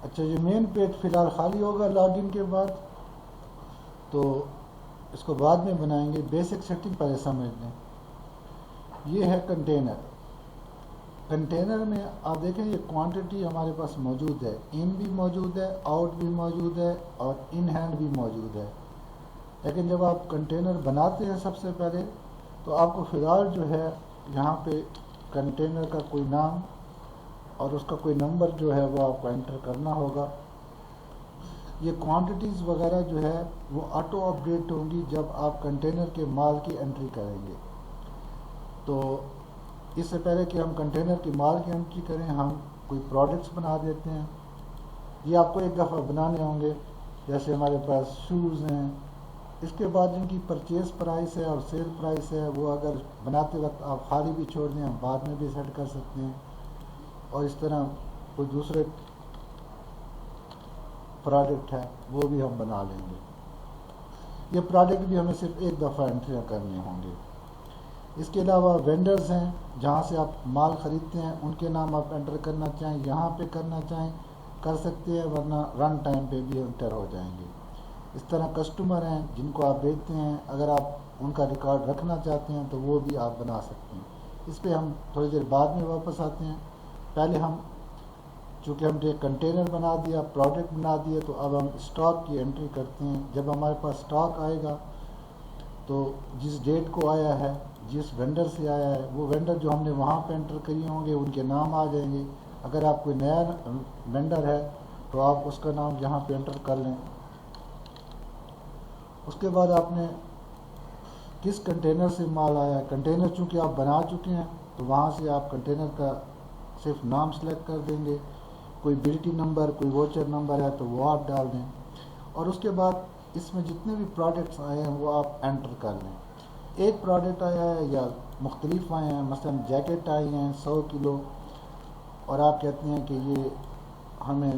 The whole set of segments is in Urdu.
اچھا، یہ مین پیج فی الحال خالی ہوگا لاگ ان کے بعد، تو اس کو بعد میں بنائیں گے. بیسک سیٹنگ پہلے سمجھ لیں. یہ ہے کنٹینر. کنٹینر میں آپ دیکھیں یہ کوانٹٹی ہمارے پاس موجود ہے، ان بھی موجود ہے، آؤٹ بھی موجود ہے، اور ان ہینڈ بھی موجود ہے. لیکن جب آپ کنٹینر بناتے ہیں سب سے پہلے تو آپ کو فی الحال جو ہے یہاں پہ کنٹینر کا کوئی نام اور اس کا کوئی نمبر جو ہے وہ آپ کو انٹر کرنا ہوگا. یہ کوانٹٹیز وغیرہ جو ہے وہ آٹو اپ ڈیٹ ہوں گی جب آپ کنٹینر کے مال کی انٹری کریں گے. تو اس سے پہلے کہ ہم کنٹینر کی مال کی انٹری کریں ہم کوئی پروڈکٹس بنا دیتے ہیں. یہ آپ کو ایک دفعہ بنانے ہوں گے. جیسے ہمارے پاس شوز ہیں، اس کے بعد جن کی پرچیز پرائس ہے اور سیل پرائس ہے وہ اگر بناتے وقت آپ خالی بھی چھوڑ دیں ہم بعد میں بھی سیٹ کر سکتے ہیں. اور اس طرح کوئی دوسرے پروڈکٹ ہے وہ بھی ہم بنا لیں گے. یہ پروڈکٹ بھی ہمیں صرف ایک دفعہ انٹری کرنے ہوں گے. اس کے علاوہ وینڈرز ہیں جہاں سے آپ مال خریدتے ہیں، ان کے نام آپ انٹر کرنا چاہیں، یہاں پہ کرنا چاہیں کر سکتے ہیں، ورنہ رن ٹائم پہ بھی انٹر ہو جائیں گے. اس طرح کسٹمر ہیں جن کو آپ بیچتے ہیں، اگر آپ ان کا ریکارڈ رکھنا چاہتے ہیں تو وہ بھی آپ بنا سکتے ہیں. اس پہ ہم تھوڑی دیر بعد میں واپس آتے ہیں. پہلے ہم چونکہ ہم نے کنٹینر بنا دیا، پروڈکٹ بنا دیا، تو اب ہم اسٹاک کی انٹری کرتے ہیں. جب ہمارے پاس اسٹاک آئے گا تو جس ڈیٹ کو آیا ہے، جس وینڈر سے آیا ہے، وہ وینڈر جو ہم نے وہاں پہ انٹر کیے ہوں گے ان کے نام آ جائیں گے. اگر آپ کوئی نیا وینڈر ہے تو آپ اس کا نام یہاں پہ انٹر کر لیں. اس کے بعد آپ نے کس کنٹینر سے مال آیا ہے، کنٹینر چونکہ آپ بنا چکے ہیں تو وہاں سے آپ کنٹینر کا صرف نام سلیکٹ کر دیں گے. کوئی بلٹی نمبر، کوئی ووچر نمبر ہے تو وہ آپ ڈال دیں. اور اس کے بعد اس میں جتنے بھی پروڈکٹس آئے ہیں وہ آپ انٹر کر لیں. ایک پروڈکٹ آیا ہے یا مختلف آئے ہیں، مثلا جیکٹ آئی ہیں 100 کلو اور آپ کہتے ہیں کہ یہ ہمیں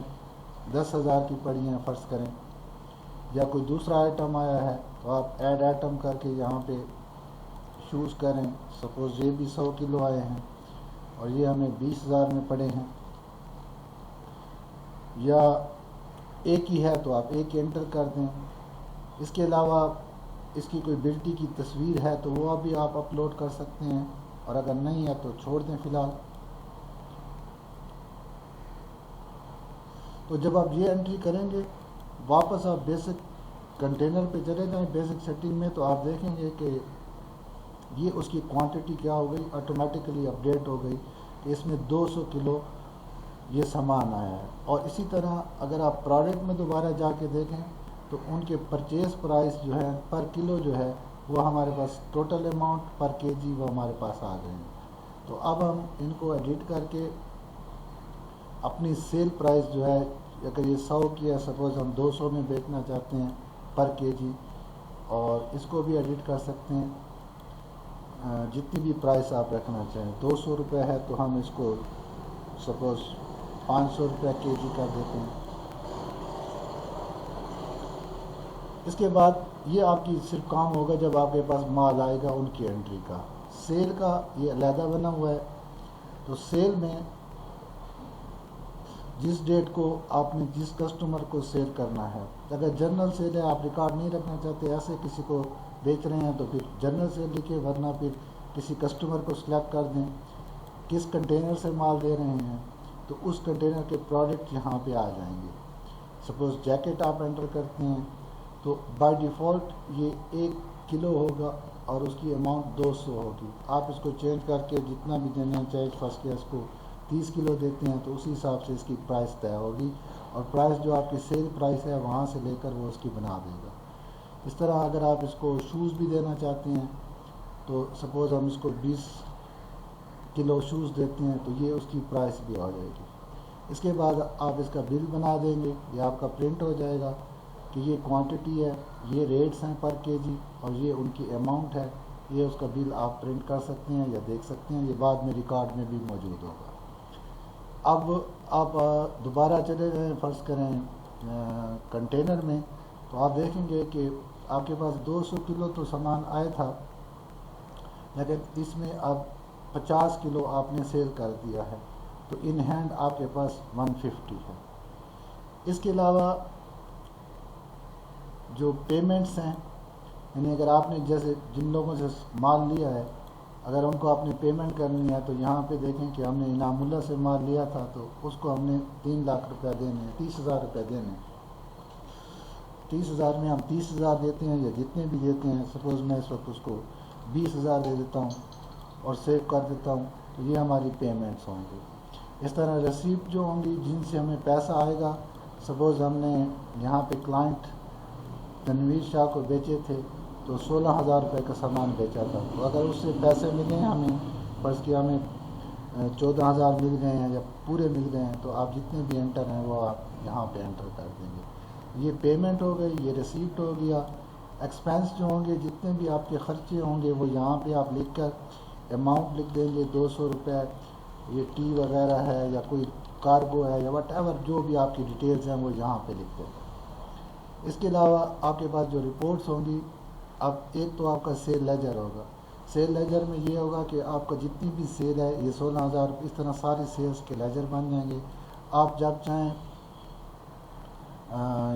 10,000 کی پڑی ہیں فرض کریں، یا کوئی دوسرا آئٹم آیا ہے تو آپ ایڈ آئٹم کر کے یہاں پہ چوز کریں. سپوز یہ بھی 100 کلو آئے ہیں اور یہ ہمیں 20,000 میں پڑے ہیں، یا ایک ہی ہے تو آپ ایک انٹر کر دیں. اس کے علاوہ اس کی کوئی بلٹی کی تصویر ہے تو وہ بھی آپ اپلوڈ کر سکتے ہیں، اور اگر نہیں ہے تو چھوڑ دیں فی الحال. تو جب آپ یہ انٹری کریں گے واپس آپ بیسک کنٹینر پہ چلے جائیں بیسک سیٹنگ میں، تو آپ دیکھیں گے کہ یہ اس کی کوانٹٹی کیا ہو گئی، آٹومیٹیکلی اپڈیٹ ہو گئی کہ اس میں 200 کلو یہ سامان آیا ہے. اور اسی طرح اگر آپ پروڈکٹ میں دوبارہ جا کے دیکھیں تو ان کے پرچیز پرائس جو ہے پر کلو جو ہے وہ ہمارے پاس ٹوٹل اماؤنٹ پر کے جی وہ ہمارے پاس آ گئے ہیں. تو اب ہم ان کو ایڈٹ کر کے اپنی سیل پرائس جو ہے، اگر یہ 100 کی ہے سپوز ہم 200 میں بیچنا چاہتے ہیں پر کے جی، اور اس کو بھی ایڈٹ کر سکتے ہیں جتنی بھی پرائس آپ رکھنا چاہیں. 200 روپے ہے تو ہم اس کو سپوز 500 روپے کے جی کر دیتے ہیں. اس کے بعد یہ آپ کی صرف کام ہوگا جب آپ کے پاس مال آئے گا ان کی انٹری کا. سیل کا یہ علیحدہ بنا ہوا ہے. تو سیل میں جس ڈیٹ کو آپ نے جس کسٹمر کو سیل کرنا ہے، اگر جنرل سیل ہے آپ ریکارڈ نہیں رکھنا چاہتے، ایسے کسی کو بیچ رہے ہیں تو پھر جنرل سیل لکھیں، ورنہ پھر کسی کسٹمر کو سلیکٹ کر دیں کس کنٹینر سے مال دے رہے ہیں تو اس کنٹینر کے پروڈکٹ یہاں پہ آ جائیں گے. سپوز جیکٹ آپ انٹر کرتے ہیں تو بائی ڈیفالٹ یہ 1 کلو ہوگا اور اس کی اماؤنٹ 200 ہوگی. آپ اس کو چینج کر کے جتنا بھی دینا چاہے فرض کے اس کو 30 کلو دیتے ہیں تو اسی حساب سے اس کی پرائس طے ہوگی، اور پرائس جو آپ کی سیل پرائس ہے وہاں سے لے کر وہ اس کی بنا دے گا. اس طرح اگر آپ اس کو شوز بھی دینا چاہتے ہیں تو سپوز ہم اس کو 20 کلو شوز دیتے ہیں تو یہ اس کی پرائس بھی آ جائے گی. اس کے بعد آپ اس کا بل بنا دیں گے، یہ آپ کا پرنٹ ہو جائے گا کہ یہ کوانٹٹی ہے، یہ ریٹس ہیں پر کے جی، اور یہ ان کی اماؤنٹ ہے. یہ اس کا بل آپ پرنٹ کر سکتے ہیں یا دیکھ سکتے ہیں، یہ بعد میں ریکارڈ میں بھی موجود ہوگا. اب آپ دوبارہ چلے جائیں فرض کریں کنٹینر میں، تو آپ دیکھیں گے کہ آپ کے پاس 200 کلو تو سامان آیا تھا، لیکن اس میں اب 50 کلو آپ نے سیل کر دیا ہے، تو ان ہینڈ آپ کے پاس 150 ہے. اس کے علاوہ جو پیمنٹس ہیں، یعنی اگر آپ نے جیسے جن لوگوں سے مال لیا ہے، اگر ان کو آپ نے پیمنٹ کرنی ہے تو یہاں پہ دیکھیں کہ ہم نے انعام اللہ سے مال لیا تھا تو اس کو ہم نے 3 لاکھ روپیہ دینے ہیں، 30,000 روپیہ دینے ہیں۔ 30,000 میں ہم 30,000 دیتے ہیں یا جتنے بھی دیتے ہیں، سپوز میں اس وقت اس کو 20,000 دے دیتا ہوں اور سیو کر دیتا ہوں، تو یہ ہماری پیمنٹس ہوں گی۔ اس طرح ریسیپٹ جو ہوں گی جن سے ہمیں پیسہ آئے گا، سپوز ہم نے یہاں پہ کلائنٹ تنویر شاہ کو بیچے تھے تو 16,000 روپے کا سامان بیچا تھا، تو اگر اس سے پیسے ملے ہیں ہمیں، فرض کیا ہمیں 14,000 مل گئے ہیں یا پورے مل گئے ہیں، تو آپ جتنے بھی انٹر ہیں وہ آپ یہاں پہ انٹر کر دیں گے۔ یہ پیمنٹ ہو گئی، یہ ریسیپٹ ہو گیا۔ ایکسپینس جو ہوں گے، جتنے بھی آپ کے خرچے ہوں گے وہ یہاں پہ آپ لکھ کر اماؤنٹ لکھ دیں گے، 200 روپے، یہ ٹی وغیرہ ہے یا کوئی کارگو ہے یا وٹ ایور جو بھی آپ کی ڈیٹیلز ہیں وہ یہاں پہ لکھ دیں گے۔ اس کے علاوہ آپ کے پاس جو رپورٹس ہوں گی، اب ایک تو آپ کا سیل لیجر ہوگا۔ سیل لیجر میں یہ ہوگا کہ آپ کا جتنی بھی سیل ہے، یہ 16,000 اس طرح ساری سیلز کے لیجر بن جائیں گے۔ آپ جب چاہیں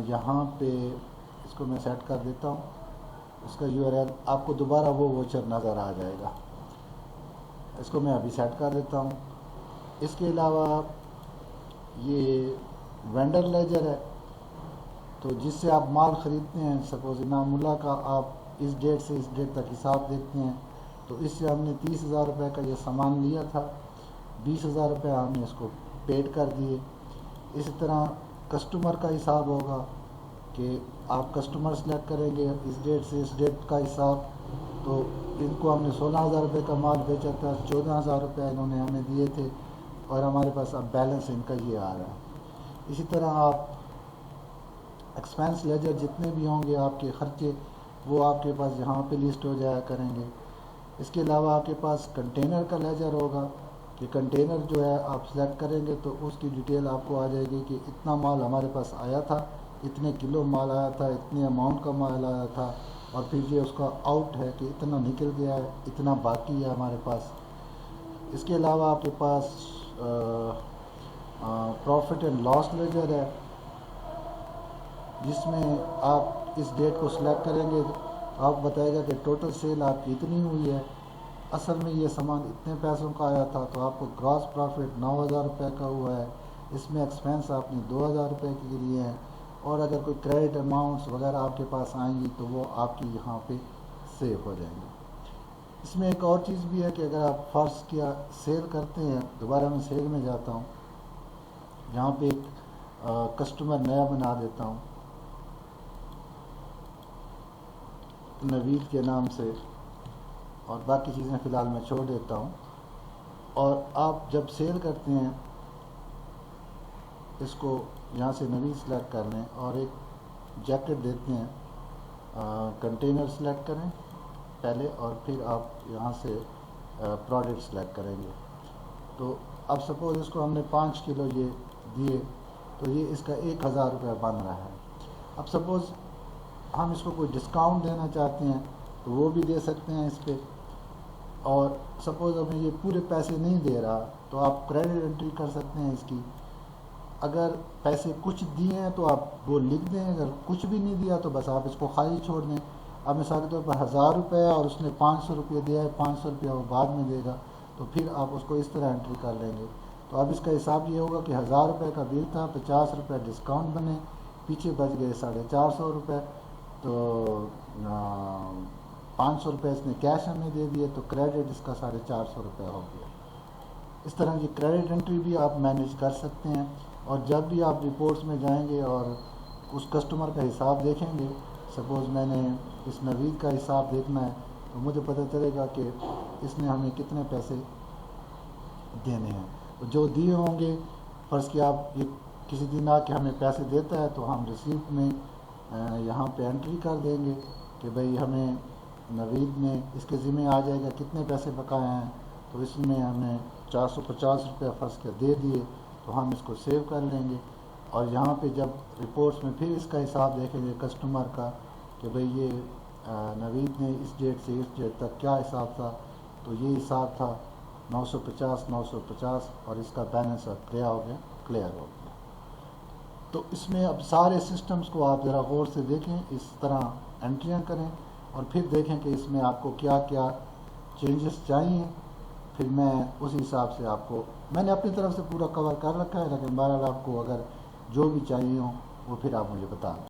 یہاں پہ اس کو میں سیٹ کر دیتا ہوں، اس کا URL آپ کو دوبارہ وہ ووچر نظر آ جائے گا۔ اس کو میں ابھی سیٹ کر دیتا ہوں۔ اس کے علاوہ یہ وینڈر لیجر ہے، تو جس سے آپ مال خریدتے ہیں، سپوز انعام اللہ کا آپ اس ڈیٹ سے اس ڈیٹ تک حساب دیکھتے ہیں، تو اس سے ہم نے 30,000 روپے کا یہ سامان لیا تھا، 20,000 روپے ہم نے اس کو پیڈ کر دیے۔ اسی طرح کسٹمر کا حساب ہوگا کہ آپ کسٹمر سلیکٹ کریں گے، اس ڈیٹ سے اس ڈیٹ کا حساب، تو ان کو ہم نے 16,000 روپے کا مال بیچا تھا، 14,000 روپے انہوں نے ہمیں دیے تھے اور ہمارے پاس اب بیلنس ان کا یہ آ رہا ہے۔ اسی طرح آپ ایکسپینس لیجر جتنے بھی ہوں گے آپ کے خرچے، وہ آپ کے پاس یہاں پہ لسٹ ہو جایا کریں گے۔ اس کے علاوہ آپ کے پاس کنٹینر کا لیجر ہوگا کہ کنٹینر جو ہے آپ سلیکٹ کریں گے تو اس کی ڈیٹیل آپ کو آ جائے گی کہ اتنا مال ہمارے پاس آیا تھا، اتنے کلو مال آیا تھا، اتنے اماؤنٹ کا مال آیا تھا، اور پھر یہ اس کا آؤٹ ہے کہ اتنا نکل گیا ہے، اتنا باقی ہے ہمارے پاس۔ اس کے علاوہ آپ کے پاس پروفٹ اینڈ لاس لیجر ہے، جس میں آپ اس ڈیٹ کو سلیکٹ کریں گے تو آپ بتائے گا کہ ٹوٹل سیل آپ کی اتنی ہوئی ہے، اصل میں یہ سامان اتنے پیسوں کا آیا تھا، تو آپ کو گراس پروفٹ 9,000 روپے کا ہوا ہے، اس میں ایکسپینس آپ نے 2,000 روپے کے لیے ہیں، اور اگر کوئی کریڈٹ اماؤنٹس وغیرہ آپ کے پاس آئیں گی تو وہ آپ کی یہاں پہ سیو ہو جائیں گے۔ اس میں ایک اور چیز بھی ہے کہ اگر آپ فرض کیا سیل کرتے ہیں، دوبارہ میں سیل میں جاتا ہوں، یہاں پہ ایک کسٹمر نیا بنا دیتا ہوں نوید کے نام سے، اور باقی چیزیں فی الحال میں چھوڑ دیتا ہوں۔ اور آپ جب سیل کرتے ہیں، اس کو یہاں سے نوید سلیکٹ کر لیں اور ایک جیکٹ دیتے ہیں، کنٹینر سلیکٹ کریں پہلے اور پھر آپ یہاں سے پروڈکٹ سلیکٹ کریں گے۔ تو اب سپوز اس کو ہم نے 5 کلو یہ دیے تو یہ اس کا 1,000 روپے بن رہا ہے۔ اب سپوز ہم اس کو کوئی ڈسکاؤنٹ دینا چاہتے ہیں تو وہ بھی دے سکتے ہیں اس پہ، اور سپوز ہمیں یہ پورے پیسے نہیں دے رہا تو آپ کریڈٹ انٹری کر سکتے ہیں اس کی۔ اگر پیسے کچھ دیے ہیں تو آپ وہ لکھ دیں، اگر کچھ بھی نہیں دیا تو بس آپ اس کو خالی چھوڑ دیں۔ اب مثال کے طور پر 1,000 روپے اور اس نے 500 روپے دیا ہے، 500 روپیہ وہ بعد میں دے گا، تو پھر آپ اس کو اس طرح انٹری کر لیں گے۔ تو اب اس کا حساب یہ ہوگا کہ 1,000 روپے کا بل تھا، 50 روپے ڈسکاؤنٹ بنے، پیچھے بچ گئے 450 روپے، تو 500 روپے اس نے کیش ہمیں دے دیے، تو کریڈٹ اس کا 450 روپے ہو گیا۔ اس طرح کی کریڈٹ انٹری بھی آپ مینیج کر سکتے ہیں، اور جب بھی آپ رپورٹس میں جائیں گے اور اس کسٹمر کا حساب دیکھیں گے، سپوز میں نے اس نوید کا حساب دیکھنا ہے تو مجھے پتہ چلے گا کہ اس نے ہمیں کتنے پیسے دینے ہیں۔ تو جو دیے ہوں گے، فرض کہ آپ یہ کسی دن آ کے ہمیں پیسے دیتا ہے تو ہم ریسیپٹ میں یہاں پہ انٹری کر دیں گے کہ بھئی ہمیں نوید نے اس کے ذمہ آ جائے گا کتنے پیسے بقایا ہیں، تو اس میں ہمیں 450 روپے فرض کے دے دیے، تو ہم اس کو سیو کر لیں گے، اور یہاں پہ جب رپورٹس میں پھر اس کا حساب دیکھیں گے کسٹمر کا کہ بھئی یہ نوید نے اس ڈیٹ سے اس ڈیٹ تک کیا حساب تھا، تو یہ حساب تھا 950 اور اس کا بیلنس اب کیا ہو گیا، کلیئر ہو گیا۔ تو اس میں اب سارے سسٹمز کو آپ ذرا غور سے دیکھیں، اس طرح انٹریاں کریں اور پھر دیکھیں کہ اس میں آپ کو کیا کیا چینجز چاہیے، پھر میں اسی حساب سے آپ کو، میں نے اپنی طرف سے پورا کور کر رکھا ہے، لیکن بہرحال آپ کو اگر جو بھی چاہیے ہوں وہ پھر آپ مجھے بتا دیں۔